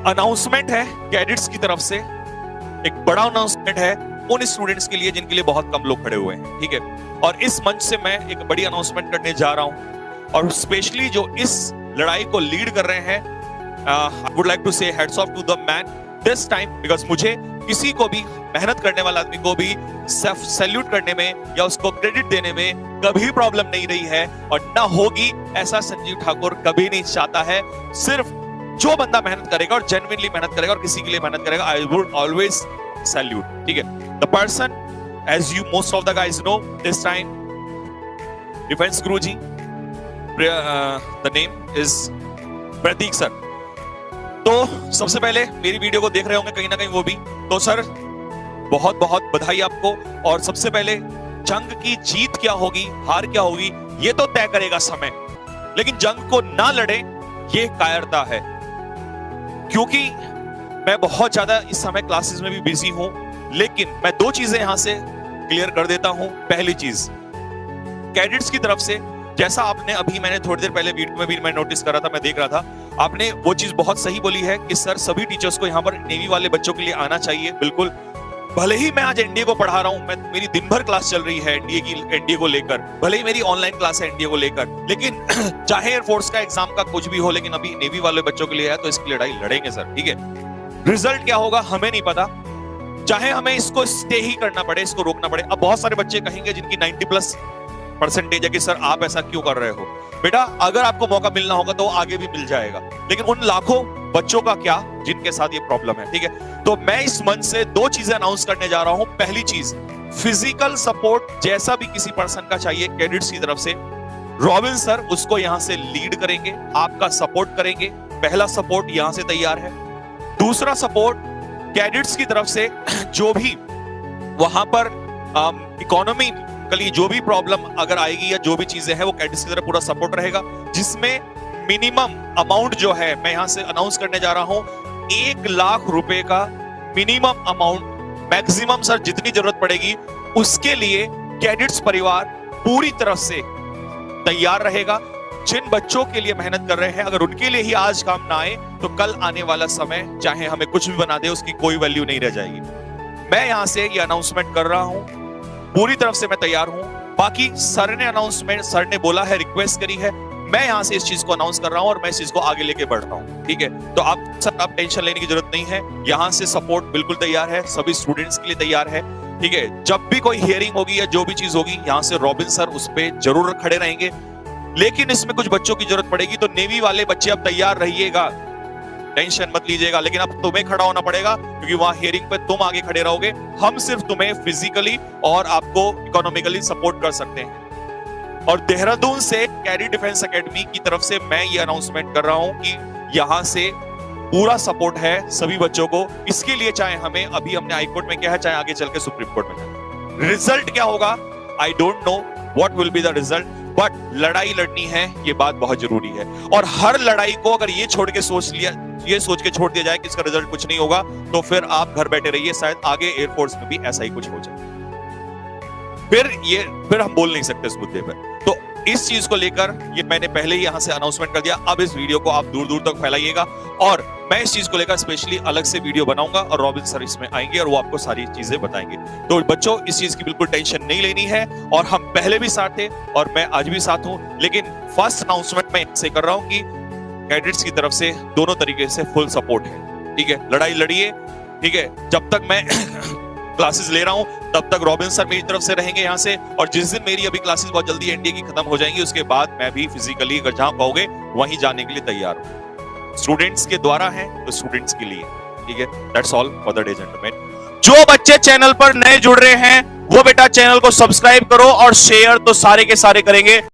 Announcement है cadets की तरफ से, एक बड़ा अनाउंसमेंट है उन स्टूडेंट्स के लिए जिनके लिए बहुत कम लोग खड़े हुए हैं, ठीक है। और इस मंच से मैं एक बड़ी अनाउंसमेंट करने जा रहा हूं, और स्पेशली जो इस लड़ाई को लीड कर रहे हैं, I would like to say hats off to the man this time, because मुझे किसी को भी, मेहनत करने वाला आदमी को भी सैल्यूट करने में या उसको क्रेडिट देने में कभी प्रॉब्लम नहीं रही है और ना होगी, ऐसा संजीव ठाकुर कभी नहीं चाहता है। सिर्फ जो बंदा मेहनत करेगा और जेन्युइनली मेहनत करेगा और किसी के लिए मेहनत करेगा, आई वुड ऑलवेज सैल्यूट, ठीक है। The person, as you most of the guys know, this time defence Guruji, the name is Prateek sir. तो सबसे पहले मेरी वीडियो को देख रहे होंगे कहीं ना कहीं वो भी, तो सर बहुत बहुत बधाई आपको। और सबसे पहले जंग की जीत क्या होगी, हार क्या होगी, ये तो तय करेगा समय, लेकिन जंग को ना लड़े ये कायरता है। क्योंकि मैं बहुत ज्यादा इस समय क्लासेस में भी बिजी हूं, लेकिन मैं दो चीजें यहां से क्लियर कर देता हूं। पहली चीज, कैडेट्स की तरफ से, जैसा आपने अभी, मैंने थोड़ी देर पहले वीडियो में भी मैं नोटिस कर रहा था, मैं देख रहा था, आपने वो चीज बहुत सही बोली है कि सर सभी टीचर्स को यहाँ पर नेवी वाले बच्चों के लिए आना चाहिए। बिल्कुल, भले ही मैं आज एनडीए को पढ़ा रहा हूं, मेरी दिन भर क्लास चल रही है एनडीए को लेकर, भले ही मेरी ऑनलाइन क्लास है एनडीए को लेकर, लेकिन चाहे एयरफोर्स का एग्जाम का कुछ भी हो, लेकिन अभी नेवी वाले बच्चों के लिए है तो इसकी लड़ाई लड़ेंगे सर, ठीक है। रिजल्ट क्या होगा हमें नहीं पता, चाहे हमें इसको स्टे ही करना पड़े, इसको रोकना पड़े। अब बहुत सारे बच्चे कहेंगे जिनकी 90+ % है कि सर आप ऐसा क्यों कर रहे हो। बेटा, अगर आपको मौका मिलना होगा तो आगे भी मिल जाएगा, लेकिन उन लाखों बच्चों का क्या जिनके साथ ये प्रॉब्लम है, ठीक है। तो मैं इस मंच से दो चीजें अनाउंस करने जा रहा हूं। पहली चीज, फिजिकल सपोर्ट जैसा भी किसी पर्सन का चाहिए कैडेट्स की तरफ से, रॉबिन सर उसको यहां से लीड करेंगे, आपका सपोर्ट करेंगे। पहला सपोर्ट यहां से तैयार है। दूसरा सपोर्ट कैडेट्स की तरफ से, जो भी वहां पर इकोनॉमी कली जो भी प्रॉब्लम अगर आएगी या जो भी चीजें हैं, वो कैडेट्स की तरफ पूरा सपोर्ट रहेगा, जिसमें मिनिमम अमाउंट जो है मैं यहां से अनाउंस करने जा रहा हूं, 1 लाख रुपए का मिनिमम अमाउंट, मैक्सिमम सर जितनी जरूरत पड़ेगी उसके लिए कैडेट्स परिवार पूरी तरफ से तैयार रहेगा। जिन बच्चों के लिए मेहनत कर रहे हैं, अगर उनके लिए ही आज काम ना आए तो कल आने वाला समय चाहे हमें कुछ भी बना दे, उसकी कोई वैल्यू नहीं रह जाएगी। मैं यहां से ये अनाउंसमेंट कर रहा हूं, पूरी तरफ से मैं तैयार हूं। बाकी सर ने अनाउंसमेंट, सर ने बोला है, रिक्वेस्ट करी है, मैं यहां से इस चीज को अनाउंस कर रहा हूं और मैं इस चीज को आगे लेके बढ़ रहा हूं, ठीक है। तो आप टेंशन लेने की जरूरत नहीं है, यहां से सपोर्ट बिल्कुल तैयार है, सभी स्टूडेंट्स के लिए तैयार है, ठीक है। जब भी कोई हियरिंग होगी या जो भी चीज होगी, यहां से रॉबिन सर उस पर जरूर खड़े रहेंगे। लेकिन इसमें कुछ बच्चों की जरूरत पड़ेगी, तो नेवी वाले बच्चे अब तैयार रहिएगा, टेंशन मत लीजिएगा। लेकिन अब तुम्हें खड़ा होना पड़ेगा, क्योंकि वहां हियरिंग पे तुम आगे खड़े रहोगे, हम सिर्फ तुम्हें फिजिकली और आपको इकोनॉमिकली सपोर्ट कर सकते हैं। और देहरादून से कैडी डिफेंस एकेडमी की तरफ से मैं ये अनाउंसमेंट कर रहा हूं कि यहां से पूरा सपोर्ट है सभी बच्चों को। इसके लिए चाहे हमें, अभी हमने हाई कोर्ट में किया है, चाहे आगे चल के सुप्रीम कोर्ट में जाए। रिजल्ट क्या होगा I don't know what will be the result, but लड़ाई लड़नी है, ये बात बहुत जरूरी है। और हर लड़ाई को अगर ये छोड़ के सोच छोड़ दिया जाए कि इसका रिजल्ट कुछ नहीं होगा, तो फिर आप घर बैठे रहिए, शायद आगे एयरफोर्स में भी ऐसा ही कुछ हो जाए, फिर हम बोल नहीं सकते इस मुद्दे पर। तो इस चीज को लेकर ये मैंने पहले ही यहां से अनाउंसमेंट कर दिया। अब इस वीडियो को आप दूर दूर तक फैलाइएगा, और मैं इस चीज को लेकर स्पेशली अलग से वीडियो बनाऊंगा और रॉबिन सर इसमें आएंगे और वो आपको सारी चीजें बताएंगे। तो बच्चों, इस चीज की बिल्कुल टेंशन नहीं लेनी है, और हम पहले भी साथ थे और मैं आज भी साथ हूं। लेकिन फर्स्ट अनाउंसमेंट मैं इससे कर रहा हूं कि कैडेट्स की तरफ से दोनों तरीके से फुल सपोर्ट है, ठीक है। लड़ाई लड़िए, ठीक है। जब तक मैं क्लासेस ले रहा हूं तब तक रॉबिन सर मेरी तरफ से रहेंगे यहां से, और जिस दिन मेरी अभी क्लासेस बहुत जल्दी एनडीए की खत्म हो जाएंगी, उसके बाद मैं भी फिजिकली अगर जहां कहोगे वहीं जाने के लिए तैयार हूं। स्टूडेंट्स के द्वारा है तो स्टूडेंट्स के लिए, ठीक है। That's all for the day gentleman. जो बच्चे चैनल पर नए जुड़ रहे हैं वो बेटा चैनल को सब्सक्राइब करो, और शेयर तो सारे के सारे करेंगे।